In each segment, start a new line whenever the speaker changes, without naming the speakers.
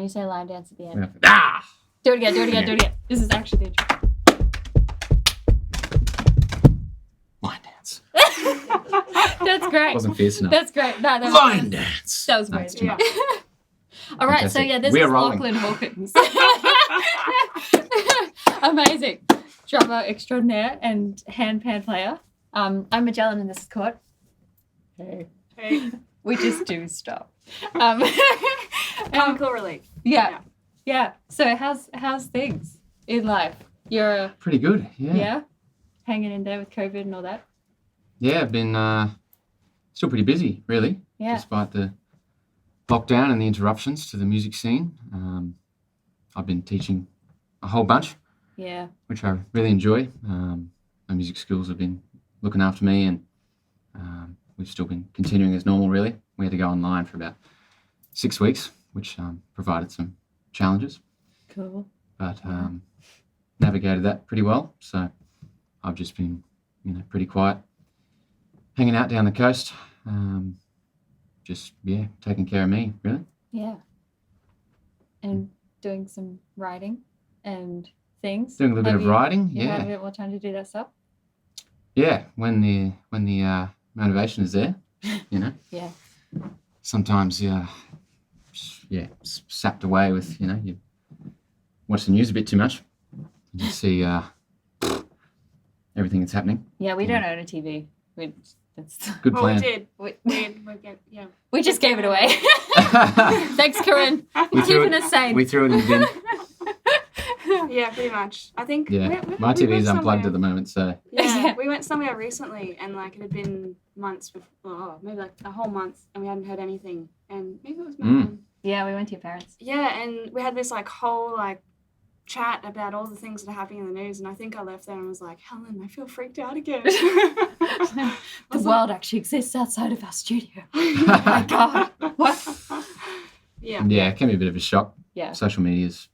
you say line dance at the end.
Ah!
Do it again. This is actually the intro.
Line dance.
That's great.
Wasn't fierce enough.
That's great. No, that
Line dance.
That was
No,
great.
it's too much.
All right,
Fantastic.
so this
We
is
are rolling.
Lachlan Hawkins. Amazing. Drummer extraordinaire and handpan player. I'm Magellan and this is Court. Hey. We just do stuff.
Comical relief.
Yeah. So how's things in life? You're
Pretty good, yeah.
hanging in there with COVID and all that.
Yeah, I've been still pretty busy, really,
Yeah.
despite the lockdown and the interruptions to the music scene. I've been teaching a whole bunch,
Yeah.
which I really enjoy. My music schools have been looking after me, and we've still been continuing as normal, really. We had to go online for about 6 weeks, which provided some challenges,
Cool.
but navigated that pretty well. So I've just been, pretty quiet, hanging out down the coast, taking care of me, really.
Yeah. And doing some writing and things.
Doing a little bit of writing,
You had a
yeah.
bit more time to do that stuff?
Yeah, when the motivation is there,
Yeah.
sometimes sapped away with, you watch the news a bit too much. You see everything that's happening.
Yeah, we don't own a TV.
Good
Well,
plan.
we did.
We just gave it away. Thanks, Corinne.
We threw
Keeping
it-
us sane.
We threw it in the bin.
Yeah, pretty much. I think.
Yeah, my
we
TV
went
is unplugged
somewhere.
at the moment, so
Yeah, we went somewhere recently, and it had been months before, maybe a whole month, and we hadn't heard anything. And maybe it was Melbourne.
Yeah, we went to your parents.
Yeah, and we had this whole chat about all the things that are happening in the news, and I think I left there and was like, Helen, I feel freaked out again.
The world actually exists outside of our studio. Oh my God. What?
Yeah.
yeah, it can be a bit of a shock.
Yeah.
Social media is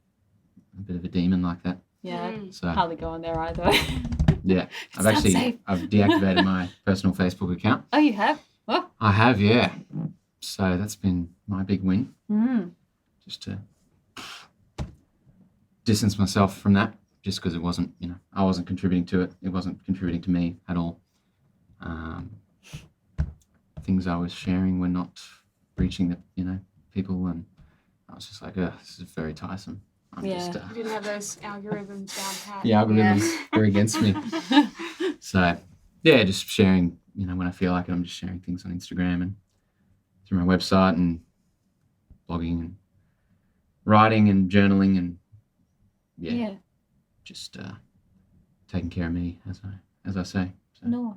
a bit of a demon like that.
Yeah.
So
Hardly go on there either.
yeah,
It's not safe.
I've deactivated my personal Facebook account.
Oh, you have? What?
I have, yeah. So that's been my big win,
Mm.
just to distance myself from that, just because it wasn't, I wasn't contributing to it. It wasn't contributing to me at all. Things I was sharing were not reaching the, people, and I was just like, this is very tiresome. I'm
Yeah.
just,
We didn't have those algorithms down pat.
the algorithms are against me. So, yeah, just sharing, when I feel like it, I'm just sharing things on Instagram and through my website and blogging and writing and journaling and,
Yeah.
just taking care of me, as I say. So,
Nice.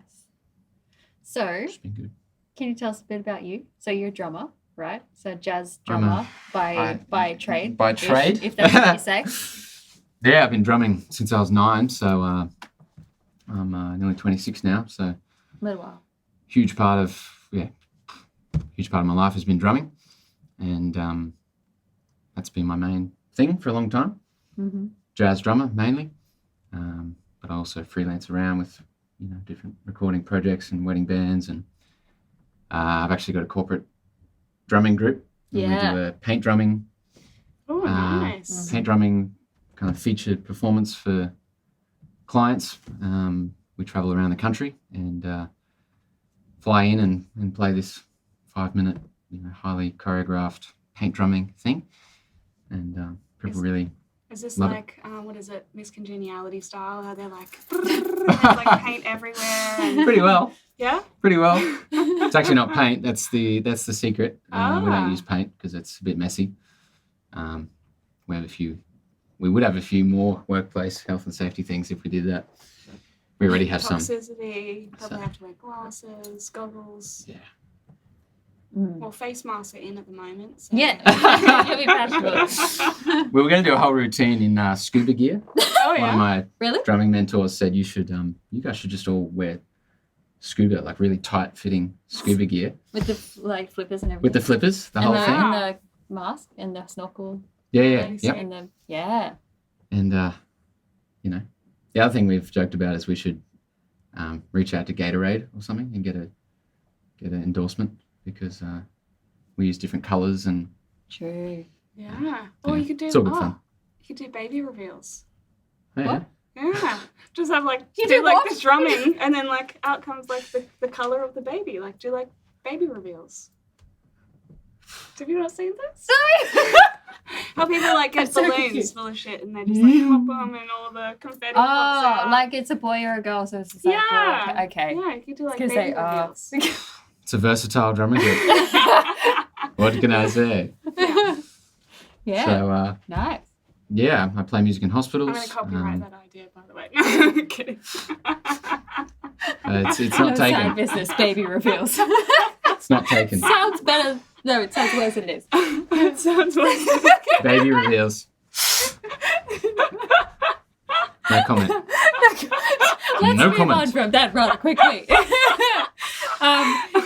So,
it's been good.
can you tell us a bit about you? So, you're a drummer, right? So, jazz
I'm a-
drummer by trade.
By trade?
If that's what you say.
Yeah, I've been drumming since I was 9, so I'm nearly 26 now, so
A little while.
huge part of my life has been drumming, and that's been my main thing for a long time.
Mm-hmm.
Jazz drummer mainly, but I also freelance around with different recording projects and wedding bands, and I've actually got a corporate drumming group.
Yeah.
We do a paint drumming
Oh, nice.
paint drumming kind of featured performance for clients. We travel around the country and fly in and play this 5-minute, highly choreographed paint drumming thing. And people really
Is this
love
what is it, Miss Congeniality style? How they're there's paint everywhere. And...
pretty well.
Yeah?
Pretty well. It's actually not paint. That's the secret. We
Ah.
don't use paint because it's a bit messy. We would have a few more workplace health and safety things if we did that. We already have some.
Toxicity, probably
So-
have to wear glasses, goggles.
Yeah.
Mm.
Well, face masks are in at the moment. So.
Yeah. You'll be proud of it.
We were going to do a whole routine in scuba gear.
Oh,
One of
yeah.
my
Really?
drumming mentors said you guys should just all wear scuba, really tight fitting scuba gear
With the flippers and everything.
with the flippers, the
and
whole
the,
thing.
and the mask and the snorkel.
Yeah,
things
yep.
And the, yeah.
And the other thing we've joked about is we should reach out to Gatorade or something and get an endorsement because we use different colours and
True.
Yeah. Or you could do
It's all good fun.
you could do baby reveals.
Yeah.
What?
Yeah. Just have like
You
do
do
like
what?
this drumming and then like out comes like the colour of the baby. Like do like baby reveals. Have you not seen this?
Sorry.
How people like get
I'm so
balloons
confused.
full of shit and they just like pop them and all the confetti pops out.
Like it's a boy or a girl, so it's just like
yeah.
okay.
Yeah, you could do like
I was
baby
gonna
reveals.
It's a versatile drumming group. What can I say?
Yeah.
So,
Nice.
yeah, I play music in hospitals.
I'm going to copyright that idea, by the way. No, I'm kidding.
It's
No
not
side
taken.
business, baby reveals.
It's not taken.
Sounds better. No, it sounds worse than it is.
It sounds worse.
Baby reveals. No comment.
Let's
No
move
comment.
on from that rather quickly.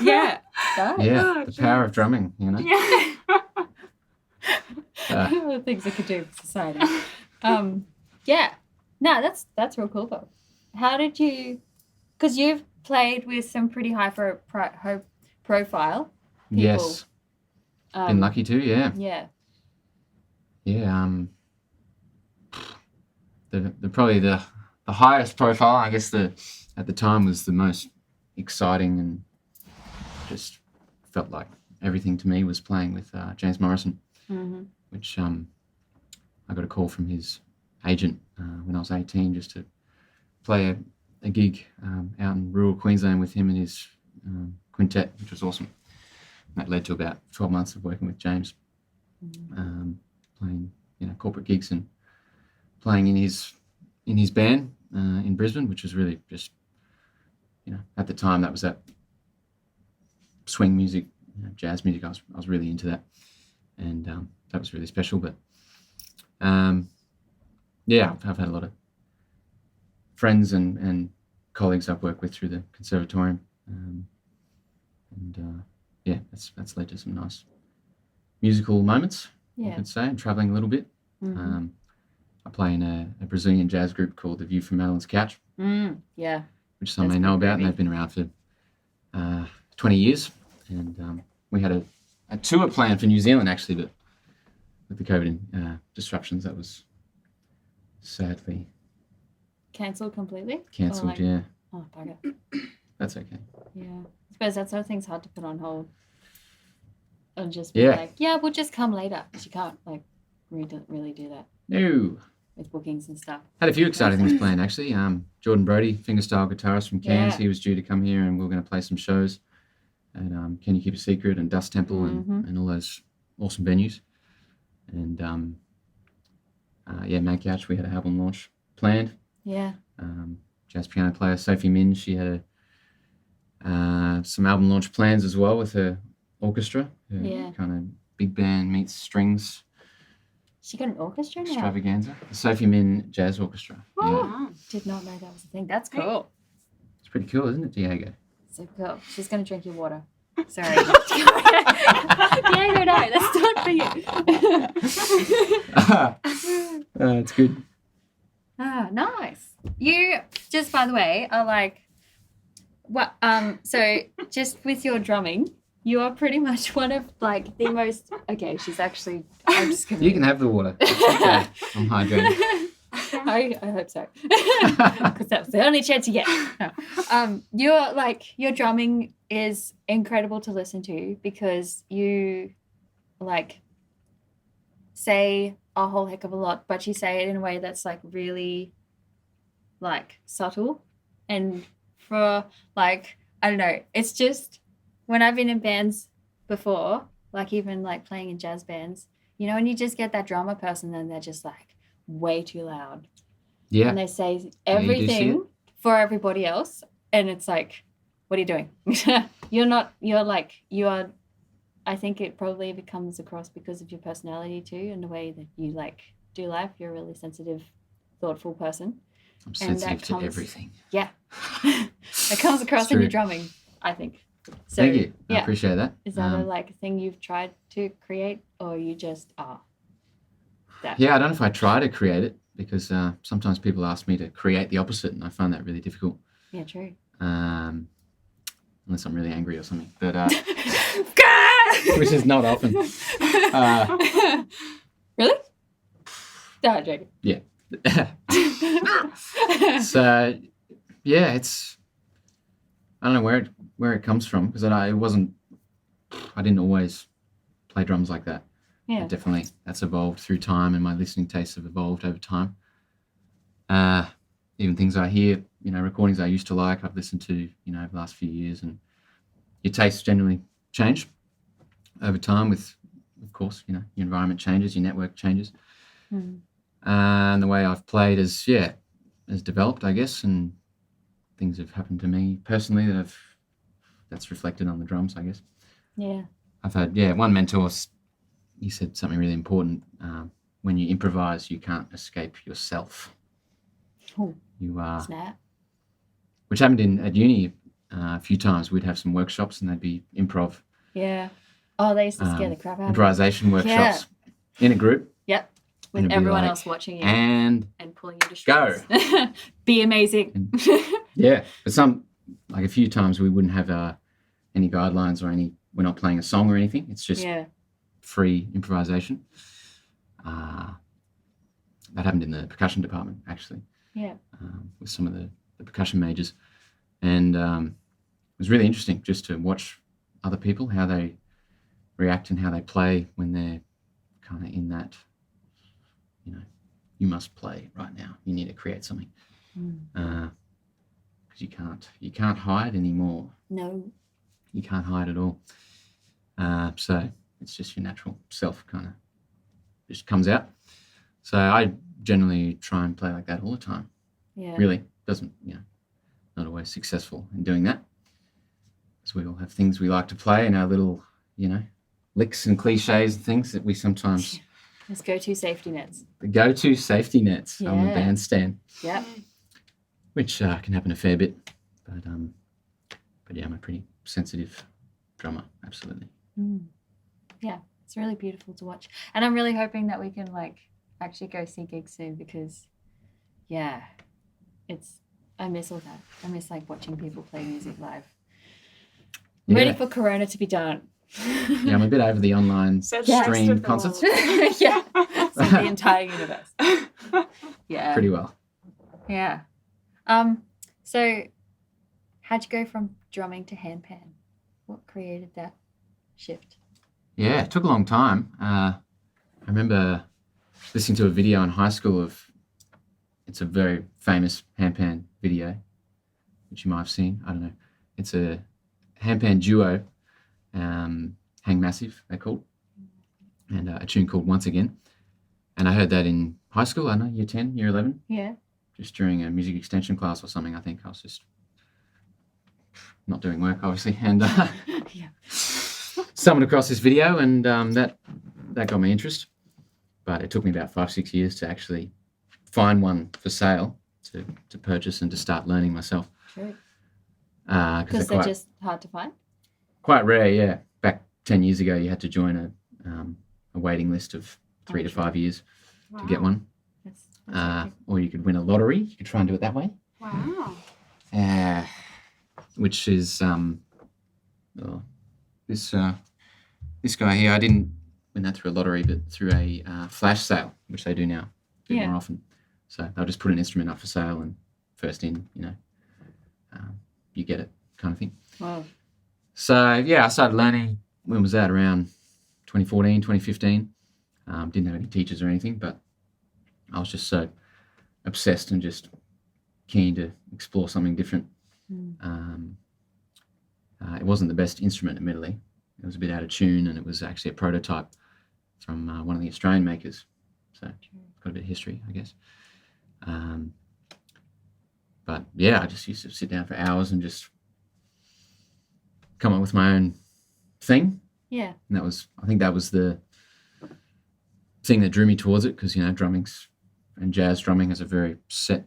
Yeah. Nice.
Yeah, the power of drumming, you know.
Yeah.
The things it could do for society. Yeah. No, that's real cool though. How did you? Because you've played with some pretty high profile people.
Yes, been lucky too. Yeah,
Yeah.
yeah. The probably the highest profile, I guess, at the time was the most exciting and just felt like everything to me was playing with James Morrison,
Mm-hmm.
which I got a call from his agent when I was 18 just to play a gig out in rural Queensland with him and his quintet, which was awesome. That led to about 12 months of working with James, playing corporate gigs and playing in his band in Brisbane, which was really just at the time that was that swing music, jazz music. I was really into that, and that was really special. But yeah, I've had a lot of friends and colleagues I've worked with through the Conservatorium, and yeah, that's led to some nice musical moments. I
Yeah.
could say, and traveling a little bit.
Mm-hmm.
I play in a Brazilian jazz group called The View from Madeline's Couch,
Yeah.
which some
That's
may know
pretty
about, and
groovy.
they've been around for 20 years. And we had a tour planned for New Zealand, actually, but with the COVID disruptions, that was sadly
Cancelled completely.
cancelled.
like-
Yeah,
Oh, bugger.
that's okay.
Yeah. I suppose that sort of thing's hard to put on hold. And just be
Yeah.
like, yeah, we'll just come later. Because you can't like really do that
No,
with bookings and stuff.
had a few exciting things planned, actually. Jordan Brody, fingerstyle guitarist from Cairns,
Yeah.
he was due to come here, and we were going to play some shows at Can You Keep a Secret and Dust Temple and all those awesome venues. And yeah, Matt Couch, we had an album launch planned.
Yeah.
Jazz piano player Sophie Min, she had some album launch plans as well with her orchestra, her
Yeah.
kind of big band meets strings
She got an orchestra now.
extravaganza. The Sophie Min Jazz Orchestra. Yeah,
Wow.
Did not know that was a thing. That's cool.
it's pretty cool, isn't it, Diego?
So cool. She's gonna drink your water. Sorry. Diego, no, that's not for you.
It's good.
Ah, nice. You just, by the way, are like, what? So just with your drumming, you are pretty much one of like the most. Okay, she's actually. I'm just gonna.
You can have the water. It's okay. I'm hydrated.
I hope so, because that was the only chance you get. No. Your drumming is incredible to listen to because you like say a whole heck of a lot, but you say it in a way that's like really like subtle, and for like I don't know, it's just when I've been in bands before, like even like playing in jazz bands, and you just get that drummer person and they're just like way too loud.
Yeah.
And they say
you do see
everything for everybody else. And it's like, what are you doing? you are, I think it probably comes across because of your personality too and the way that you like do life. You're a really sensitive, thoughtful person.
I'm
And that
sensitive to
comes-
everything.
Yeah. It comes across
It's
in your
true.
drumming, I think. So,
Thank you. I
yeah.
appreciate that.
Is that a thing you've tried to create or you just are? That?
Yeah, I don't know if I try to create it because sometimes people ask me to create the opposite, and I find that really difficult.
Yeah, true.
unless I'm really angry or something. But which is not often.
Really? No, joking.
Yeah. So yeah, it's, I don't know where it comes from, because I didn't always play drums like that.
Yeah.
But definitely that's evolved through time, and my listening tastes have evolved over time. Even things I hear, recordings I used to like, I've listened to, over the last few years, and your tastes generally change over time with, of course, your environment changes, your network changes.
Mm.
And the way I've played has developed, I guess, and things have happened to me personally that's reflected on the drums, I guess.
Yeah.
I've had, one mentor, he said something really important. When you improvise, you can't escape yourself.
Oh,
You are,
snap.
which happened at uni a few times. We'd have some workshops and they'd be improv.
Yeah. Oh, they used to scare the crap out of me.
Improvisation workshops in a group.
Yep.
And
With
it'd be
everyone
like,
else watching you
and
pulling you to shreds.
go.
Be amazing.
Yeah, but a few times we wouldn't have any guidelines or we're not playing a song or anything. It's just free improvisation. That happened in the percussion department, actually.
Yeah.
With some of the percussion majors. And it was really interesting just to watch other people, how they react and how they play when they're kind of in that, you must play right now. You need to create something. Because you can't hide anymore.
No.
You can't hide at all. So it's just your natural self kind of just comes out. So I generally try and play like that all the time.
Yeah.
Really doesn't, not always successful in doing that. Because we all have things we like to play and our little, licks and cliches and things that we sometimes...
Let's go-to safety nets.
The go-to safety nets on the bandstand.
Yep.
Which can happen a fair bit. But yeah, I'm a pretty sensitive drummer, absolutely.
Yeah, it's really beautiful to watch. And I'm really hoping that we can actually go see gigs soon, because I miss all that. I miss watching people play music live. I'm ready for Corona to be done.
Yeah, I'm a bit over the online stream concerts.
Yeah, so the entire universe. Yeah.
Pretty well.
Yeah. So how'd you go from drumming to handpan? What created that shift?
Yeah, it took a long time. I remember listening to a video in high school it's a very famous handpan video, which you might have seen. I don't know. It's a handpan duo, Hang Massive, they're called, and a tune called Once Again. And I heard that in high school, I don't know, year 10, year 11.
Yeah. Just
during a music extension class or something. I think I was just not doing work, obviously, and stumbled across this video, and that got my interest. But it took me about 5-6 years to actually find one for sale to purchase and to start learning myself.
True. Because they're just hard to find?
Quite rare, yeah. Back 10 years ago, you had to join a waiting list of 3 to 5 years to get one. Or you could win a lottery. You could try and do it that way.
Wow.
Which is this guy here. I didn't win that through a lottery, but through a flash sale, which they do now a bit more often. So they'll just put an instrument up for sale, and first in, you get it, kind of thing.
Wow.
So I started learning. When was that? Around 2014, 2015. Didn't have any teachers or anything, but I was just so obsessed and just keen to explore something different. It wasn't the best instrument, admittedly. It was a bit out of tune, and it was actually a prototype from one of the Australian makers. So it's got a bit of history, I guess. But yeah, I just used to sit down for hours and just come up with my own thing.
Yeah.
And I think that was the thing that drew me towards it, because, drumming's and jazz drumming has a very set,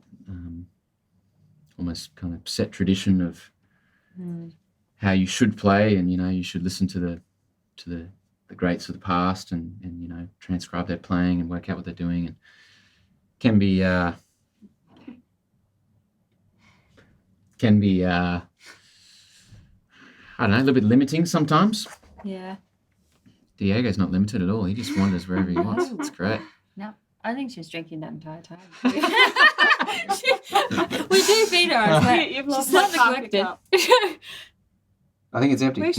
almost kind of set tradition of how you should play, and you should listen to the greats of the past and transcribe their playing and work out what they're doing, and can be I don't know, a little bit limiting sometimes.
Yeah.
Diego's not limited at all. He just wanders wherever he wants. It's great.
No, I think she's drinking that entire time. We do feed her. I was like,
You've lost
she's not
like half your
neglected.
cup.
I think it's empty.
We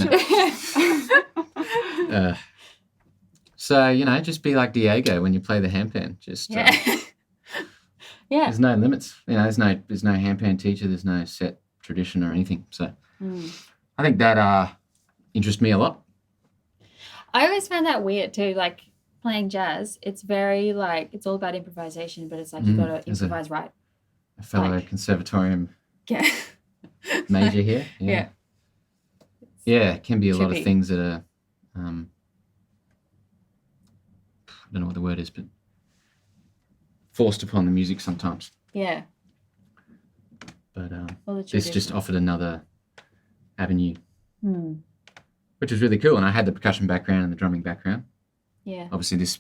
No.
should.
So, you know, just be like Diego when you play the handpan. Just
Yeah. Yeah.
there's no limits. You know, there's no handpan teacher. There's no set tradition or anything. So I think that interests me a lot.
I always found that weird too. Like playing jazz, it's very like it's all about improvisation, but it's like you got to
as
improvise right.
A fellow
Like-
Conservatorium
Yeah.
major here.
Yeah.
Yeah, it can be a lot of
Trippy.
things that are, I don't know what the word is, but forced upon the music sometimes.
Yeah.
But
All the
this
tradition.
just offered another avenue,
Hmm.
which was really cool. And I had the percussion background and the drumming background.
Yeah.
Obviously, this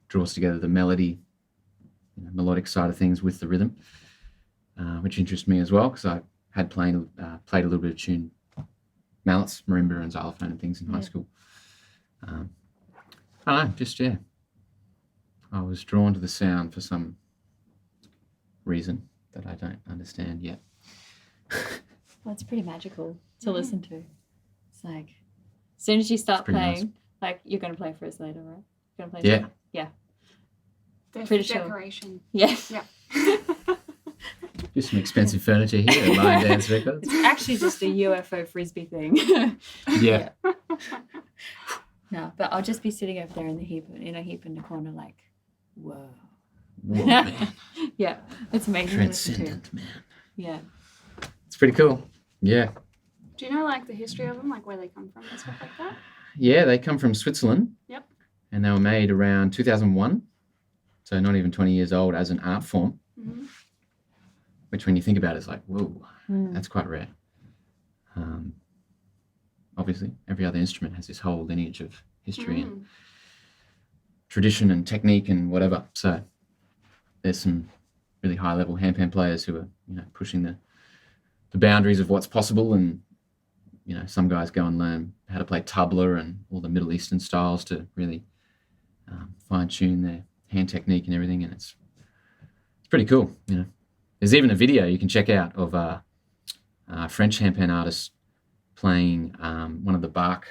draws together the melody, melodic side of things with the rhythm, which interests me as well because I had played a little bit of tune, mallets, marimba, and xylophone and things in high school. I don't know, just I was drawn to the sound for some reason that I don't understand yet.
Well, it's pretty magical to listen to. It's like, as soon as you start
pretty
playing,
nice.
like you're going to play for us later, right? You're going to play
Yeah.
for us? Yeah.
There's
Pretty
the
sure.
decoration.
Yeah.
Yeah.
Just some expensive furniture here at Liondance Records.
It's actually just a UFO frisbee thing.
Yeah.
No, but I'll just be sitting over there in a heap in the corner, like, whoa.
Whoa, man.
Yeah, it's amazing. to listen to.
Transcendent, man.
Yeah.
It's pretty cool. Yeah.
Do you know like the history of them, like where they come from and stuff like that?
Yeah, they come from Switzerland.
Yep.
And they were made around 2001. So not even 20 years old as an art form,
Mm-hmm.
which when you think about it, it's like, whoa,
Mm.
that's quite rare. Obviously, every other instrument has this whole lineage of history and tradition and technique and whatever. So there's some really high-level handpan players who are, pushing the boundaries of what's possible. And, some guys go and learn how to play tabla and all the Middle Eastern styles to really fine-tune their hand technique and everything. And it's pretty cool, There's even a video you can check out of French handpan artists playing one of the Bach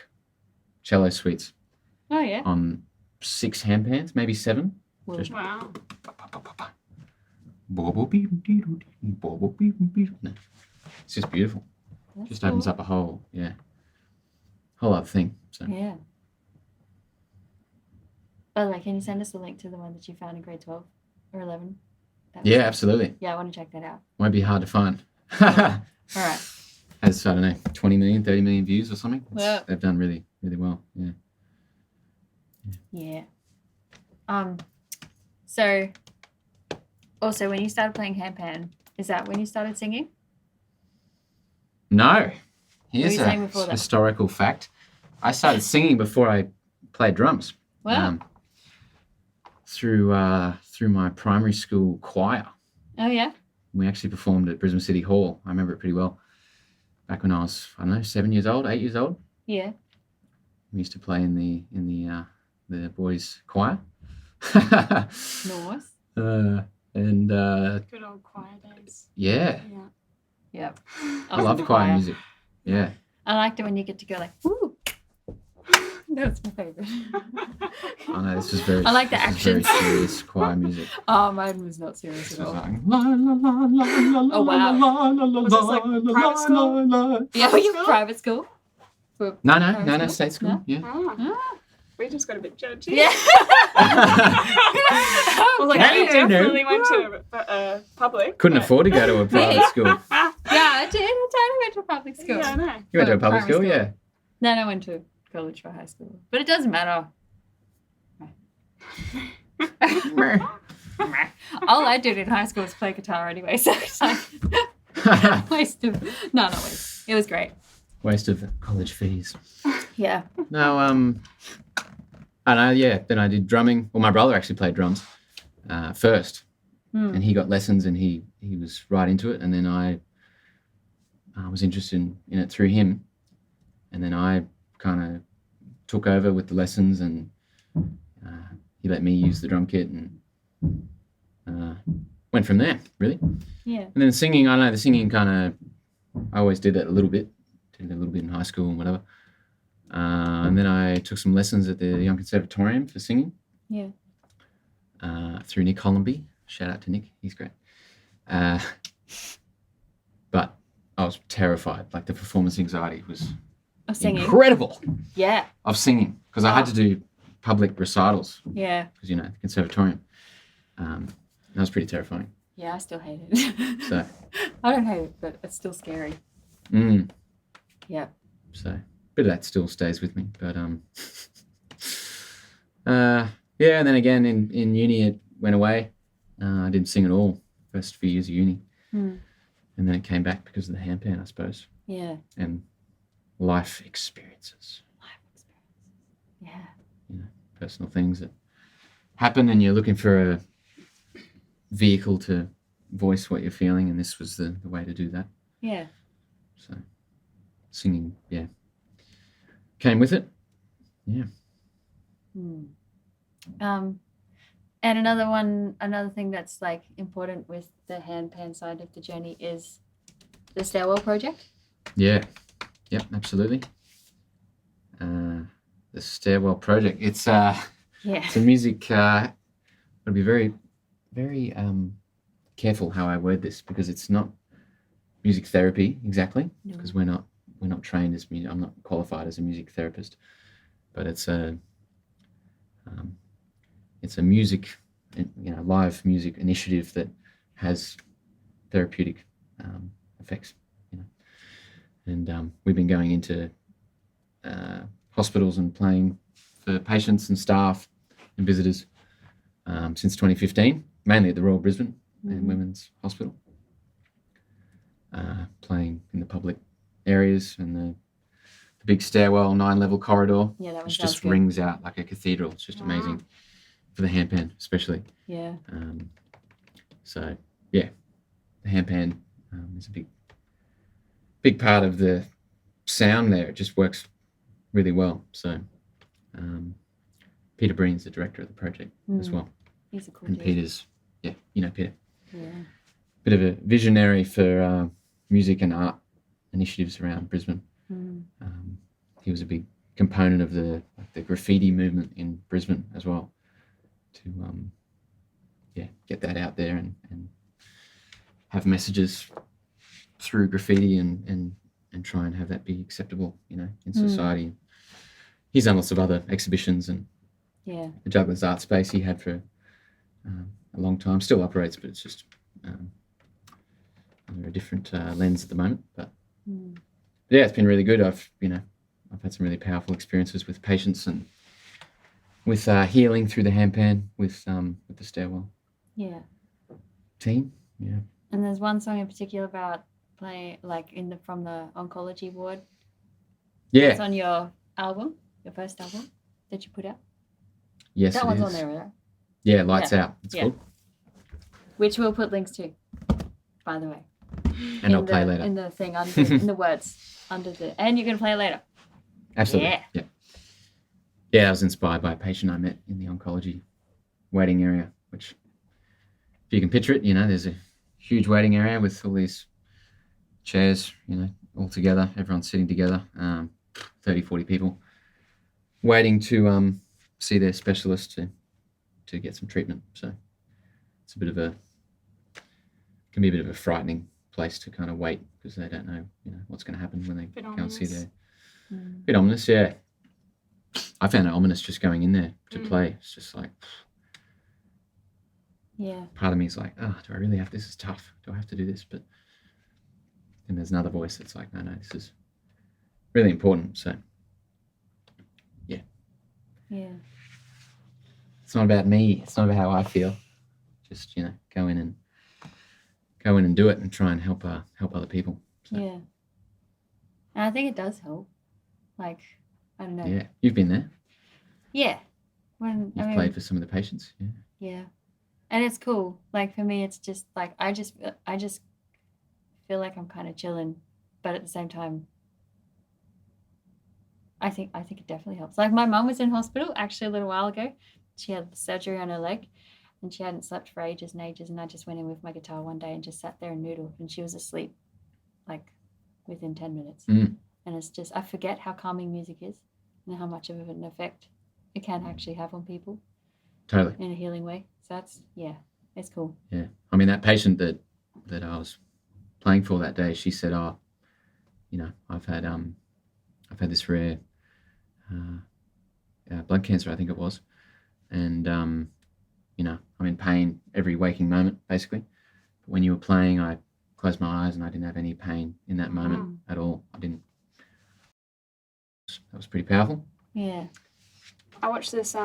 cello suites
Oh, yeah.
on 6 handpans, maybe 7.
Well,
Just
Wow.
no, it's just beautiful.
that's
Just opens
cool.
up a whole other thing. So
Yeah. By the way, can you send us the link to the one that you found in grade 12 or 11? That was
yeah,
it.
absolutely.
Yeah, I want to check that out.
Won't be hard to find.
All right.
Has, I don't know, 20 million, 30 million views or something.
Wow.
They've done really, really well. Yeah.
Yeah. So, also, when you started playing handpan, is that when you started singing?
No. Here's
you
a
saying before that?
historical fact. I started singing before I played drums.
Wow.
Through my primary school choir.
Oh, yeah?
We actually performed at Brisbane City Hall. I remember it pretty well. Back when I was, 7 years old, 8 years old.
Yeah.
We used to play in the boys' choir.
Nice.
And
Good old choir days.
yeah,
Yeah.
Yep.
I love choir music. Yeah.
I liked it when you get to go like, woo. That's my favorite.
I know this is very.
I like the
this is very
actions.
serious choir music.
Oh, mine was not serious
This
at
was
all.
like la la la la la la
Oh, wow.
la la la
Was this, like,
la
private
la
school?
la la.
Yeah, were you
School?
private school? For
No,
private school?
state school.
No?
Yeah.
Ah,
Ah.
we just got a bit judgy.
Yeah.
I was like,
No,
we
no, no.
definitely went to public.
Couldn't
but-
afford to go to a private school.
Yeah, I did. I totally went to a public school.
Yeah, I know.
You went to a
For
public
primary
school, yeah.
Then I went to college for high school. But it doesn't matter. All I did in high school was play guitar anyway, so it's like waste of not waste. It was great.
Waste of college fees.
Yeah.
No, I know, yeah. Then I did drumming. Well, my brother actually played drums first,
Hmm.
and he got lessons, and he was right into it. And then I was interested in it through him, and then I kind of took over with the lessons, and he let me use the drum kit, and went from there, really.
Yeah.
And then singing, I don't know, the singing kind of, I always did that a little bit, did it a little bit in high school and whatever. And then I took some lessons at the Young Conservatorium for singing.
Yeah.
Through Nick Hollenby. Shout out to Nick, he's great. But I was terrified. Like the performance anxiety was
Of singing.
incredible.
Yeah.
Of singing, because I had to do public recitals.
Yeah.
Because the Conservatorium. That was pretty terrifying.
Yeah, I still hate it.
So.
I don't hate it, but it's still scary. Yeah.
So a bit of that still stays with me, but yeah. And then again in uni it went away. I didn't sing at all first few years of uni, and then it came back because of the handpan, I suppose.
Yeah.
And life experiences.
Yeah.
Personal things that happen, and you're looking for a vehicle to voice what you're feeling, and this was the way to do that.
Yeah.
So singing, yeah, came with it. Yeah.
And another thing that's like important with the handpan side of the journey is the Stairwell project.
Yeah. Yep, absolutely. The Stairwell project. It's it's a music. I'll be very, very careful how I word this, because it's not music therapy exactly, because we're not trained as I'm not qualified as a music therapist, but it's a music, live music initiative that has therapeutic effects, and we've been going into hospitals and playing for patients and staff and visitors since 2015, mainly at the Royal Brisbane and Women's Hospital, playing in the public areas and the big stairwell, 9-level corridor, which just rings out like a cathedral. It's just amazing for the handpan, especially.
Yeah.
So yeah, the handpan is a big part of the sound there. It just works really well. So Peter Breen's the director of the project as well.
He's a cool
and
dude.
Peter's, Peter.
Yeah.
Bit of a visionary for music and art initiatives around Brisbane. He was a big component of the graffiti movement in Brisbane as well, to get that out there and have messages through graffiti and try and have that be acceptable, in society. He's done lots of other exhibitions, and the Juggler's Art Space he had for a long time, still operates, but it's just under a different lens at the moment. But yeah, it's been really good. I've had some really powerful experiences with patients and with healing through the handpan with the Stairwell team. Yeah.
And there's one song in particular about playing from the oncology ward.
Yeah.
It's on your album, your first album that you put out.
Yes,
that
it
one's
is.
on there, right?
Yeah, Lights Out. It's called.
Which we'll put links to, by the way.
And I'll play later.
In the thing under in the words under the, and you can play later.
Absolutely. Yeah, I was inspired by a patient I met in the oncology waiting area, which, if you can picture it, there's a huge waiting area with all these chairs, all together, everyone's sitting together, 30, 40 people waiting to see their specialist to get some treatment. So it's can be a bit of a frightening place to kind of wait, because they don't know, what's going to happen when they go and see their... Bit ominous, yeah. I found it ominous just going in there to play. It's just like...
Yeah.
Part of me is like, do I really have... This is tough. Do I have to do this? But then there's another voice that's like, no, this is really important. So, yeah.
Yeah.
It's not about me. It's not about how I feel. Just, go in and do it and try and help other people. So.
Yeah. And I think it does help. Like, I don't know.
Yeah. You've been there.
Yeah.
You've played for some of the patients. Yeah.
Yeah. And it's cool. Like, for me, it's just like, I just feel like I'm kind of chilling but at the same time, I think it definitely helps. Like my mum was in hospital actually a little while ago. She had surgery on her leg, and she hadn't slept for ages and ages. And I just went in with my guitar one day and just sat there and noodled, and she was asleep, like within 10 minutes.
Mm.
And it's just, I forget how calming music is and how much of an effect it can actually have on people
Totally.
in a healing way. So it's cool.
Yeah. I mean, that patient that I was playing for that day, she said, "Oh, you know, I've had this rare blood cancer, I think it was, and you know, I'm in pain every waking moment, basically. But when you were playing, I closed my eyes and I didn't have any pain in that moment at all. I didn't." That was pretty powerful.
Yeah.
I watched this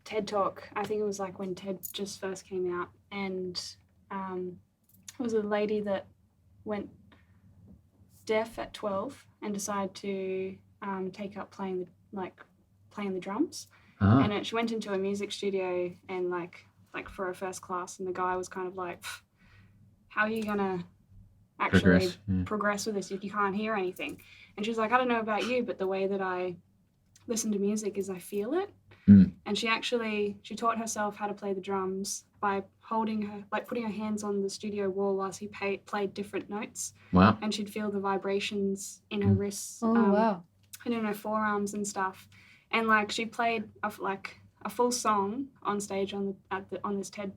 TED Talk. I think it was like when TED just first came out, and it was a lady that went deaf at 12 and decided to take up playing the drums. And she went into a music studio and like for her first class, and the guy was kind of like, "How are you gonna actually progress with this if you can't hear anything?" And she was like, "I don't know about you, but the way that I listen to music is I feel it." And she taught herself how to play the drums by putting her hands on the studio wall whilst he played different notes.
Wow.
And she'd feel the vibrations in her wrists
Wow.
and in her forearms and stuff. And like she played a full song on stage on this TED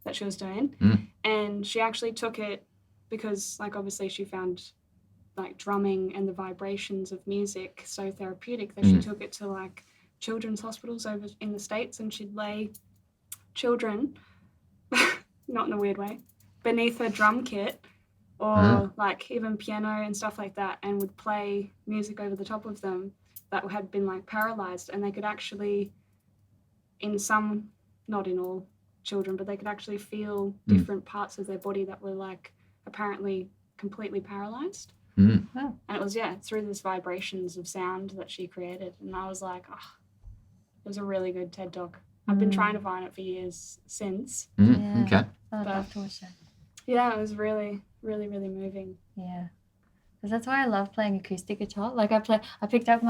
that she was doing. And she actually took it because like obviously she found like drumming and the vibrations of music so therapeutic that she took it to like children's hospitals over in the States, and she'd lay children, not in a weird way, beneath her drum kit or like even piano and stuff like that, and would play music over the top of them that had been like paralyzed, and they could actually, in some, not in all children, but they could actually feel different parts of their body that were like apparently completely paralyzed.
Wow.
And it was through these vibrations of sound that she created, and I was like, it was a really good TED Talk. I've been trying to find it for years since.
Yeah.
Okay.
I'd love to watch that.
Yeah, it was really, really, really moving.
Yeah. Because that's why I love playing acoustic guitar. Like I picked up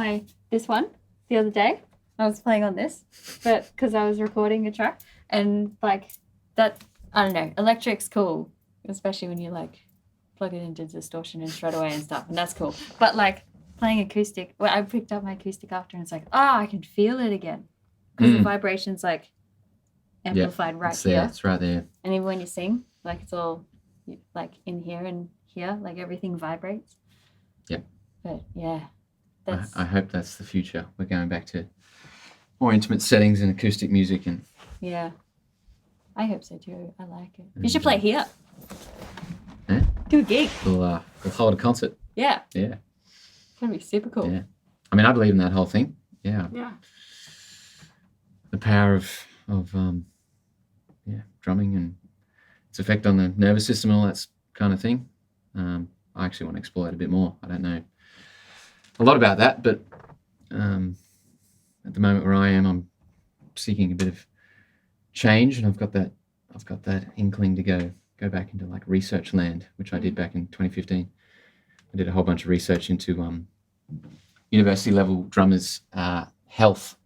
this one the other day. I was playing on this, but because I was recording a track, and like that, I don't know, electric's cool, especially when you like plug it into distortion and shred away and stuff, and that's cool. But like playing acoustic, well, I picked up my acoustic after, and it's like, I can feel it again because the vibration's like amplified right
it's
here.
there. It's right there.
And even when you sing, like it's all like in here and here, like everything vibrates.
Yeah.
But yeah,
I hope that's the future. We're going back to more intimate settings and acoustic music, and
yeah, I hope so too. I like it. You should play here.
Yeah.
Do a gig.
We'll hold a concert.
Yeah.
Yeah.
It's gonna be super cool.
Yeah. I mean, I believe in that whole thing. Yeah.
Yeah.
The power of drumming and its effect on the nervous system and all that kind of thing. I actually want to explore it a bit more. I don't know a lot about that, but at the moment where I am, I'm seeking a bit of change, and I've got that inkling to go back into like research land, which I did back in 2015. I did a whole bunch of research into university level drummers' health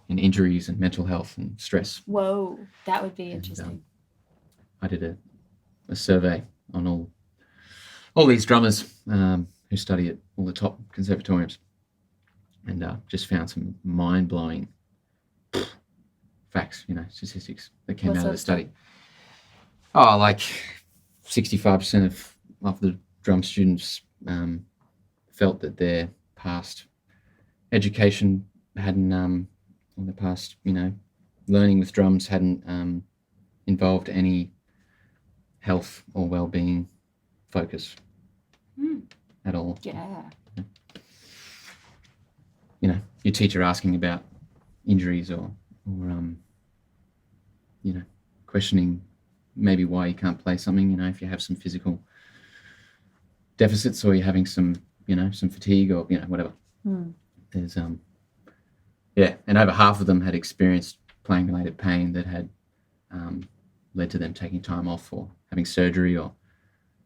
and injuries and mental health and stress.
Whoa, that would be interesting.
I did a survey on all these drummers who study at all the top conservatoriums, and just found some mind-blowing facts, statistics that came out of the study. Oh, like 65% of the drum students felt that their past education hadn't, or the past, learning with drums hadn't involved any health or well-being focus at all.
Yeah.
Your teacher asking about injuries or questioning maybe why you can't play something, if you have some physical deficits or you're having some fatigue or, whatever. There's, and over half of them had experienced playing related pain that had led to them taking time off or having surgery or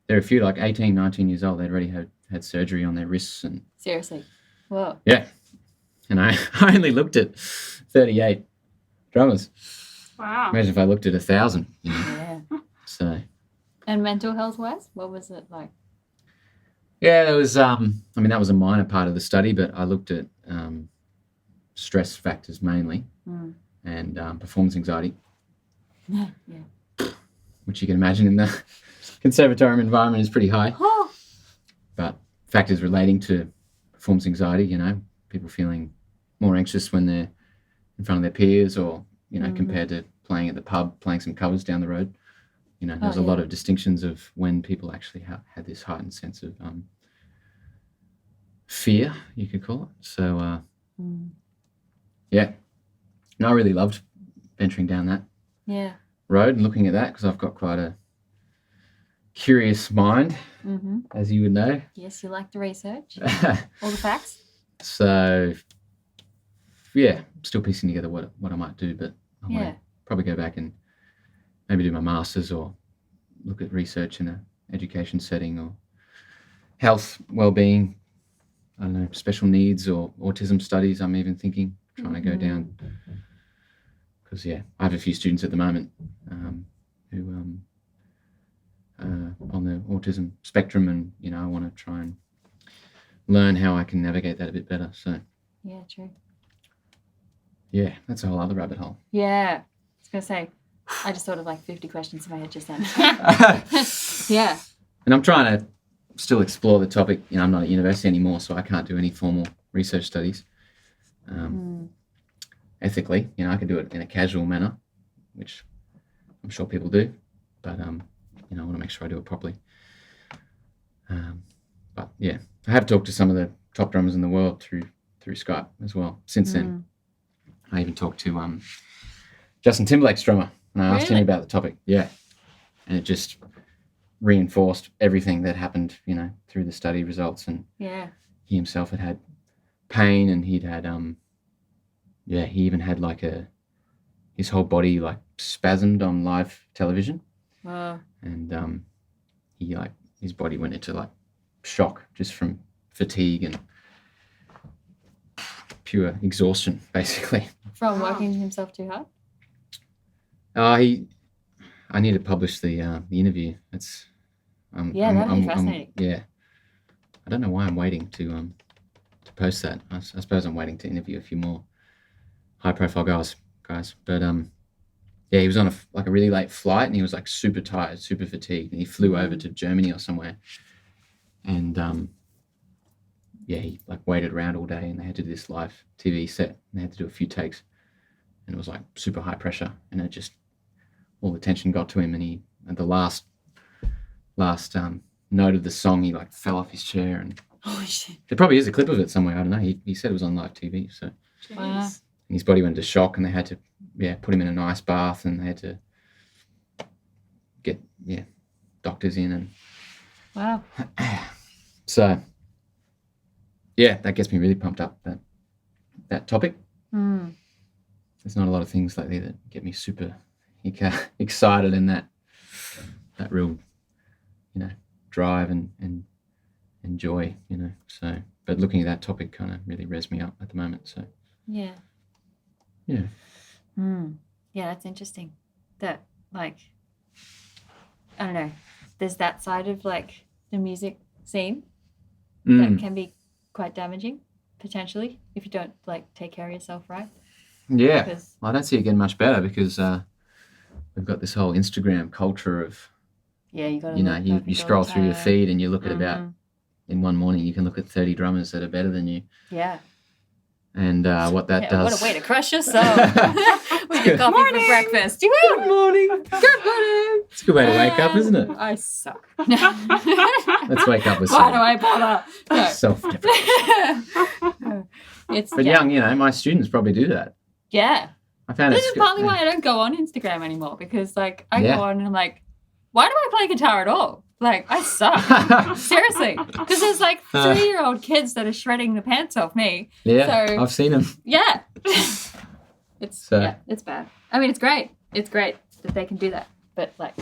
there are a few like 18, 19 years old. They'd already had surgery on their wrists, and
Seriously. Whoa.
yeah. And I only looked at 38 drummers.
Wow.
Imagine if I looked at 1,000. You know?
Yeah.
So
And mental health wise, what was it like?
yeah, there was. I mean, that was a minor part of the study, but I looked at stress factors mainly and performance anxiety,
Yeah.
which you can imagine in the Conservatorium environment is pretty high.
Oh.
But factors relating to performance anxiety, you know, people feeling more anxious when they're in front of their peers, or you know, compared to playing at the pub, playing some covers down the road. You know, there's a lot of distinctions of when people actually had this heightened sense of fear, you could call it. So, yeah, and I really loved venturing down that road and looking at that, because I've got quite a curious mind, as you would know.
Yes, you like to research all the facts.
So, yeah, still piecing together what I might do, but I want to probably go back and maybe do my master's or look at research in an education setting, or health, well-being, I don't know, special needs or autism studies. I'm even thinking, trying to go down, because, yeah, I have a few students at the moment who on the autism spectrum, and, you know, I want to try and learn how I can navigate that a bit better. So,
Yeah, true.
yeah, that's a whole other rabbit hole.
Yeah. I was going to say, I just thought of like 50 questions in my head just then. Yeah.
And I'm trying to still explore the topic. You know, I'm not at university anymore, so I can't do any formal research studies. Ethically, you know, I can do it in a casual manner, which I'm sure people do, but you know, I want to make sure I do it properly. But yeah, I have talked to some of the top drummers in the world through Skype as well. Since then, I even talked to Justin Timberlake's drummer, and I asked him about the topic. Yeah, and it just reinforced everything that happened, you know, through the study results. And he himself had pain, and he'd had he even had like his whole body like spasmed on live television. And he like his body went into like shock just from fatigue and pure exhaustion, basically.
From working himself too hard?
I need to publish the interview. It's
that'd be fascinating.
I don't know why I'm waiting to post that. I suppose I'm waiting to interview a few more high profile guys. But yeah, he was on a really late flight, and he was like super tired, super fatigued, and he flew over to Germany or somewhere. And he like waited around all day, and they had to do this live TV set, and they had to do a few takes, and it was like super high pressure, and it just, all the tension got to him, and he, at the last note of the song, he like fell off his chair, and
holy shit.
There probably is a clip of it somewhere. I don't know. He said it was on live TV, so.
Wow.
And his body went into shock, and they had to put him in an ice bath, and they had to get doctors in, and
wow.
So yeah, that gets me really pumped up, that topic. There's not a lot of things lately that get me super excited, in that real, you know, drive and joy, you know. So, but looking at that topic kind of really revs me up at the moment. So
yeah. Yeah, that's interesting. That, like, I don't know, there's that side of like the music scene that can be quite damaging potentially if you don't like take care of yourself, right?
Yeah, because I don't see it getting much better, because we've got this whole Instagram culture of you got, you know, you scroll through your feed, and you look at about, in one morning you can look at 30 drummers that are better than you.
Yeah.
And what that does.
What a way to crush yourself. With your coffee for breakfast.
Good morning. Good morning. It's a good way to wake up, isn't it?
I suck.
Let's wake up with
Why do I bother? No.
Self-deprecation. But young, you know, my students probably do that.
Yeah.
I found
this is partly why I don't go on Instagram anymore, because like I go on and I'm like, why do I play guitar at all? Like, I suck. Seriously. Because there's like 3-year-old kids that are shredding the pants off me.
Yeah, so, I've seen them.
Yeah. It's bad. I mean, it's great. It's great that they can do that. But like...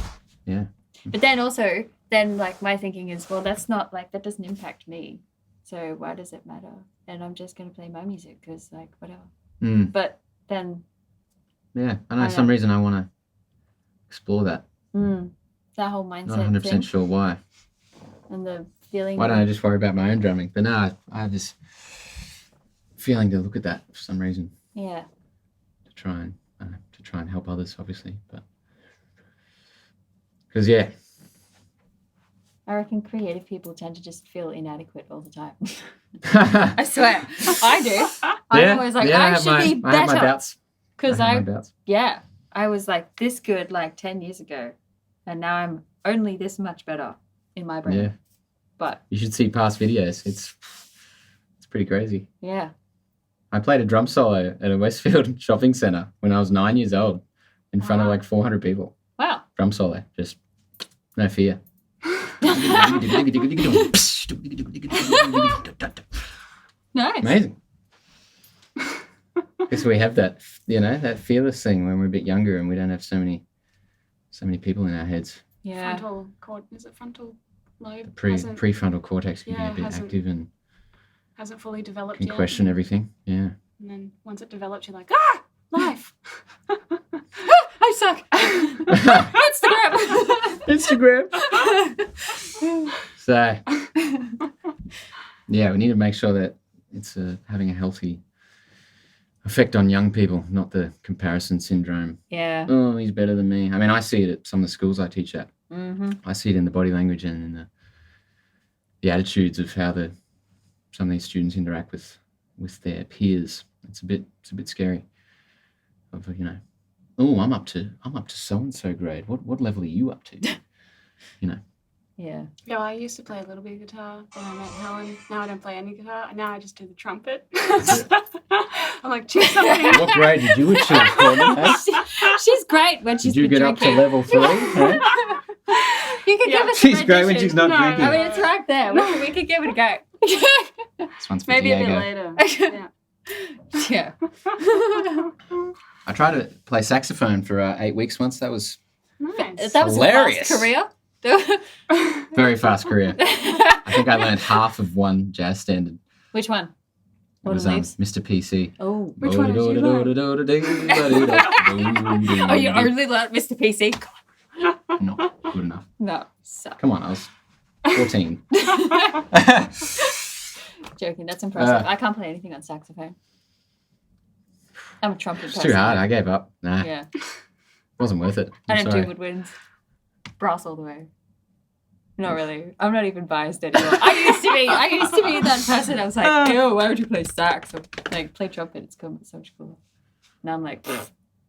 Yeah.
But then also, then like my thinking is, well, that's not like that doesn't impact me. So why does it matter? And I'm just going to play my music because like whatever. But then.
Yeah, I know. Some reason I want to explore that.
That whole mindset.
Not 100%
thing.
sure why.
And the feeling.
Why don't I just worry about my own drumming? But no, I have this feeling to look at that for some reason.
Yeah.
To try and help others, obviously, but because
I reckon creative people tend to just feel inadequate all the time. I swear, I do. I'm always like, I should be better.
I have my doubts.
Because I was like this good like 10 years ago, and now I'm only this much better in my brain.
Yeah.
But
you should see past videos. It's pretty crazy.
Yeah.
I played a drum solo at a Westfield shopping centre when I was 9 years old in front of like 400 people.
Wow.
Drum solo, just no fear.
Nice.
Amazing. Because we have that, that fearless thing when we're a bit younger and we don't have so many people in our heads.
Yeah.
Frontal lobe?
Prefrontal cortex can be a bit active and
hasn't fully developed
can
yet.
question everything. Yeah.
And then once it develops, you're like, life.
I suck.
Instagram. So, yeah, we need to make sure that it's having a healthy effect on young people, not the comparison syndrome.
Yeah.
Oh, he's better than me. I mean, I see it at some of the schools I teach at.
Mm-hmm.
I see it in the body language and in the attitudes of how some of these students interact with their peers. It's a bit scary. Of oh, I'm up to so and so grade. What level are you up to?
Yeah.
Yeah, I used to play a little bit of guitar. Then I met Helen. Now I don't play any guitar. Now I just do the trumpet. I'm like, choose something.
What grade did you achieve, Courtney?
She's great when she's
Did you
been
get
drinking.
up to level 3? Huh?
You can give us
She's
a
great when she's not drinking.
I mean, it's right there. We could give it a go.
This one's for
Maybe
Diego.
a bit later.
Yeah.
I tried to play saxophone for 8 weeks once. That was
Nice.
That was
hilarious.
a fast career.
Very fast career. I think I learned half of one jazz standard.
Which one?
It was Mr. PC.
Oh.
Which one did you learn?
Oh, you only learnt Mr. PC?
Not good enough.
No. Suck.
Come on, I was 14.
Joking, that's impressive. I can't play anything on saxophone. I'm a trumpet
It's
person.
too hard. I gave up. Nah,
Yeah.
wasn't worth it.
I
I'm
don't
sorry.
do woodwinds. Brass all the way. Not really. I'm not even biased anymore. I used to be that person. I was like, ew, why would you play sax? Or like play trumpet, it's cool, so much cooler. Now I'm like,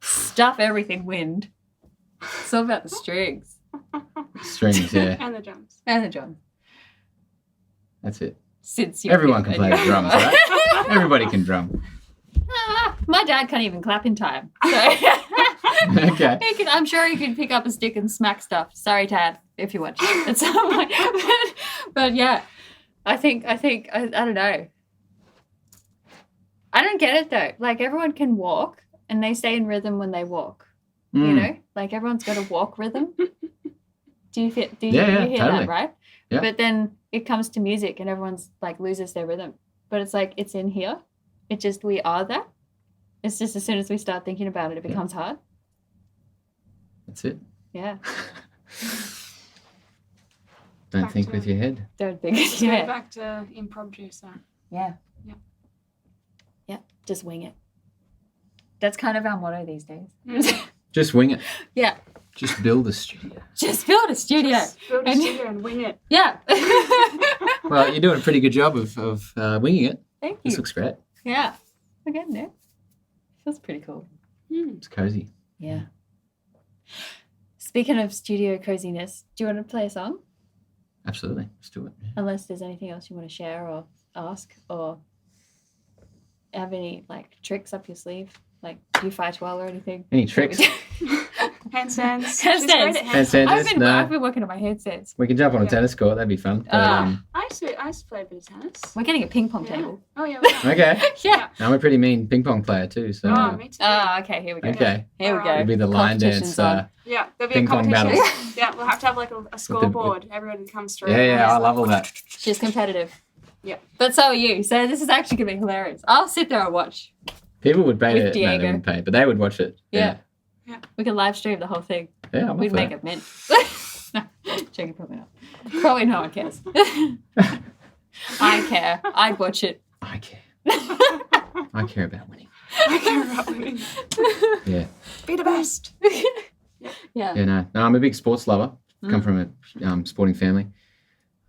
stuff everything wind. It's all about the strings.
Strings, yeah.
And the drums.
And the drums.
That's it.
Since you
Everyone can play the drums, right? Everybody can drum.
My dad can't even clap in time. So
Okay.
I'm sure he can pick up a stick and smack stuff. Sorry, Tad, if you watch. It's but yeah, I think I don't know. I don't get it though. Like everyone can walk and they stay in rhythm when they walk. You know, like everyone's got a walk rhythm. Do you hear
totally.
that, right?
Yeah.
But then it comes to music and everyone's like loses their rhythm. But it's like it's in here. It just we are that. It's just as soon as we start thinking about it, it becomes hard.
That's it.
Yeah.
Don't
Back
think
to-
with your head.
Don't think.
Let's go
Yeah.
back to improv juicer.
Yeah.
Yeah.
Yeah. Just wing it. That's kind of our motto these days.
Just wing it.
Yeah.
Just build a studio.
Just build a studio.
Just build a
And-
studio and wing it.
Yeah.
Well, you're doing a pretty good job of winging it.
Thank
This
you.
looks great.
Yeah. We're getting there. Feels pretty cool.
It's cozy.
Yeah. Speaking of studio coziness, do you want to play a song?
Absolutely. Let's do it.
Unless there's anything else you want to share or ask or have any like tricks up your sleeve, like do you fight well or anything?
Any tricks?
Handstands. She's great at
Handstands.
handstands.
I've been working on my handstands.
We can jump on a
Yeah.
tennis court. That'd be fun. But,
I used to play a bit of tennis.
We're getting a ping pong
Yeah.
table.
Oh, yeah. We are.
okay.
Yeah.
I'm a pretty mean ping pong player too. So
Oh, me too.
Oh, okay. Here we go.
okay.
Here we go.
It'd be the line
Competition's
dance.
on.
Yeah, there'll be
Ping
a
pong
competition.
battles.
Yeah, we'll have to have like a scoreboard. Everybody comes through.
Yeah, I love all that.
She's competitive.
Yeah.
But so are you. So this is actually going to be hilarious. I'll sit there and watch.
People would pay
With
it. No,
Diego.
they wouldn't pay, but they would watch it.
Yeah. We could live stream the whole thing.
Yeah, I'm
We'd
up for
make
that.
it mint. No, joking, probably not. Probably no one cares. I care. I'd watch it.
I care. I care about winning.
I care about winning.
Yeah.
Be the best.
Yeah.
Yeah, no, I'm a big sports lover.
Mm.
Come from a sporting family.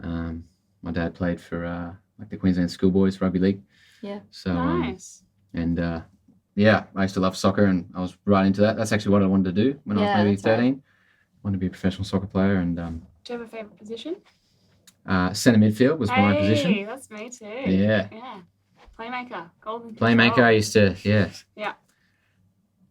My dad played for like the Queensland Schoolboys Rugby League.
Yeah.
So
Nice.
and yeah, I used to love soccer, and I was right into that. That's actually what I wanted to do when I was
Yeah,
maybe
that's right.
13. I wanted to be a professional soccer player, and
Do you have a favourite position?
centre midfield was my position.
Hey, that's me too.
Yeah.
Yeah. Playmaker. Golden
Playmaker, I
control.
used to,
Yeah.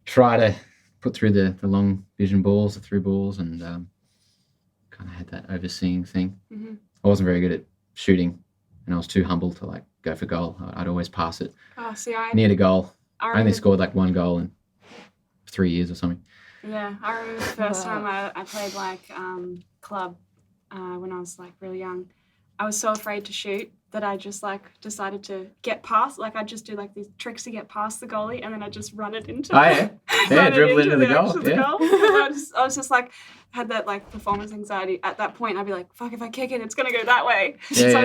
try to put through the long vision balls, the through balls, and kind of had that overseeing thing.
Mhm.
I wasn't very good at shooting, and I was too humble to like go for goal. I'd always pass it
Oh, see, I
near the goal. I only
remember,
scored like one goal in 3 years or something.
yeah, I remember the first
Wow.
time I played like club when I was like really young. I was so afraid to shoot that I just like decided to get past. Like I just do like these tricks to get past the goalie, and then I just run it into.
Oh, yeah. Yeah,
run
dribble into the goal,
actual
yeah.
goal. I was just like had that like performance anxiety at that point. I'd be like, fuck, if I kick it, it's gonna go that way.
Yeah,
so
yeah.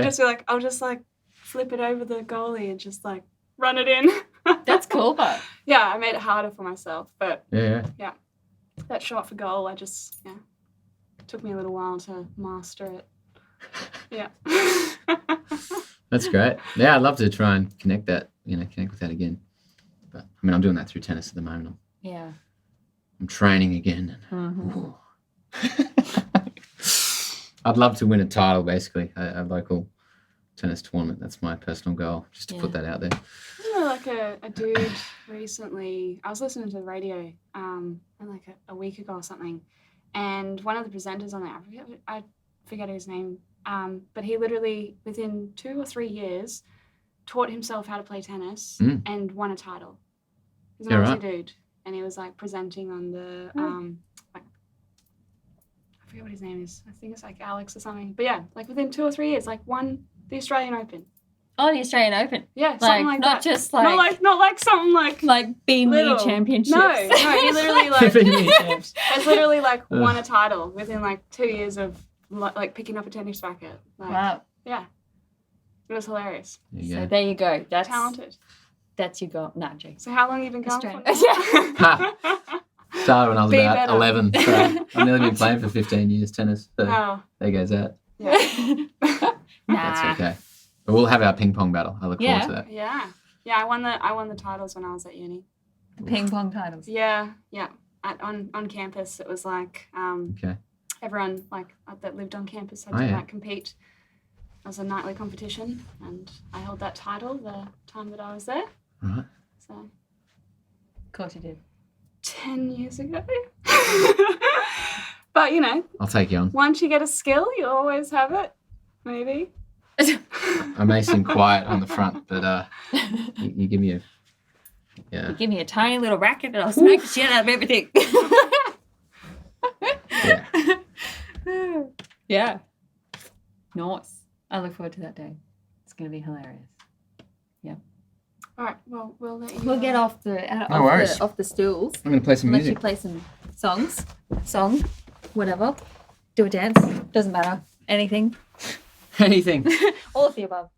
I'll just like flip it over the goalie and just like run it in.
That's cool, but
Yeah, I made it harder for myself, but
Yeah.
that shot for goal, it took me a little while to master it. Yeah.
That's great. Yeah, I'd love to try and connect with that again. But I mean, I'm doing that through tennis at the moment.
yeah.
I'm training again.
Mhm.
I'd love to win a title, basically, a local tennis tournament. That's my personal goal, just to put
Yeah.
that out there.
Like a dude recently, I was listening to the radio like a week ago or something, and one of the presenters on there, I forget his name, but he literally within 2 or 3 years taught himself how to play tennis and won a title. He's an
Yeah,
Aussie
right.
dude, and he was like presenting on the like I forget what his name is. I think it's like Alex or something. But yeah, like within 2 or 3 years, like won the Australian Open.
Oh, the Australian Open.
Yeah, something like
not
that.
just
not like something like
being
little.
the championships.
No, he literally like
Being champs.
has literally like won a title within like 2 years of like picking up a tennis racket. Like,
Wow.
yeah, it was hilarious.
There you
So
go.
there you go. That's
Talented.
That's your goal. No, Jake.
So how long have you been going for?
Australian.
Started when I was
Be
about
better.
11. So I've nearly been playing for 15 years tennis. So
Oh,
there goes that.
yeah.
That's
Nah.
okay. But we'll have our ping pong battle. I look
Yeah.
forward to that.
Yeah. I won the titles when I was at uni.
Ping pong titles.
Yeah. On campus, it was like
Okay.
everyone like that lived on campus had
Oh,
to
yeah.
like compete. It was a nightly competition, and I held that title the time that I was there.
Right.
So
Of course you did.
10 years ago. But
I'll take you on.
once you get a skill, you always have it. Maybe.
I may seem quiet on the front, but you give me a... Yeah.
Give me a tiny little racket and I'll smack the shit out of everything.
Yeah.
Yeah. Nice. I look forward to that day. It's going to be hilarious.
All right. Well, we'll let you.
We'll get off the
No worries.
off the stools.
I'm going to play some
Let you
music.
play some song, whatever. Do a dance. Doesn't matter. Anything.
Anything.
All of the above.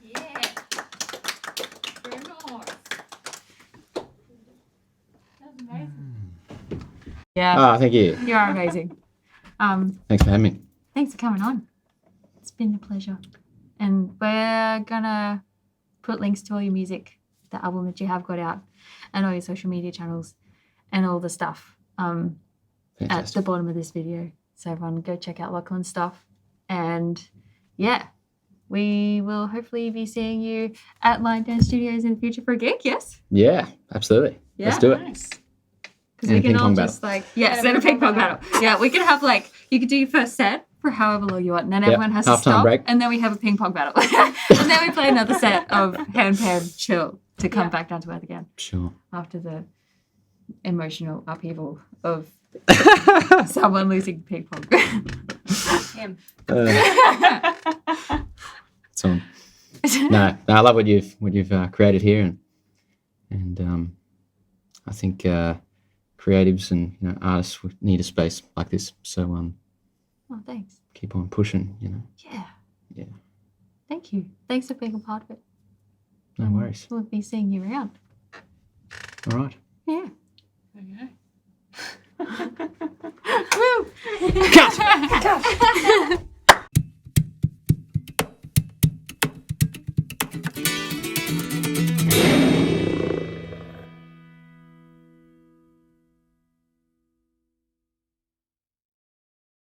Yeah. Very nice. That was amazing. Yeah,
Thank you.
you are amazing.
Thanks for having me.
Thanks for coming on. It's been a pleasure. And we're gonna put links to all your music, the album that you have got out, and all your social media channels and all the stuff at
Fantastic.
the bottom of this video. So everyone go check out Lachlan's stuff. And yeah, we will hopefully be seeing you at Liondance Studios in the future for a gig, yes?
Yeah, absolutely.
Yeah.
Let's do it.
Nice.
Because
And
we
a
can
ping
all
pong
just
battle.
like, yes,
And a
and a
ping
ping
pong
pong battle. Yeah, we could have like, you could do your first set for however long you want, and then
Yep,
everyone has to
halftime
stop,
break.
and then we have a ping pong battle. And then we play another set of handpan chill to come
Yeah.
back down to earth again
Sure.
after the emotional upheaval of someone losing ping pong.
Him.
It's on. No, I love what you've created here, and I think creatives and artists need a space like this. So
Oh, thanks.
keep on pushing.
Yeah.
Yeah.
Thank you. Thanks for being a part of it.
No worries.
We'll be seeing you around.
All right.
Yeah.
Okay.
Woo!
Cut.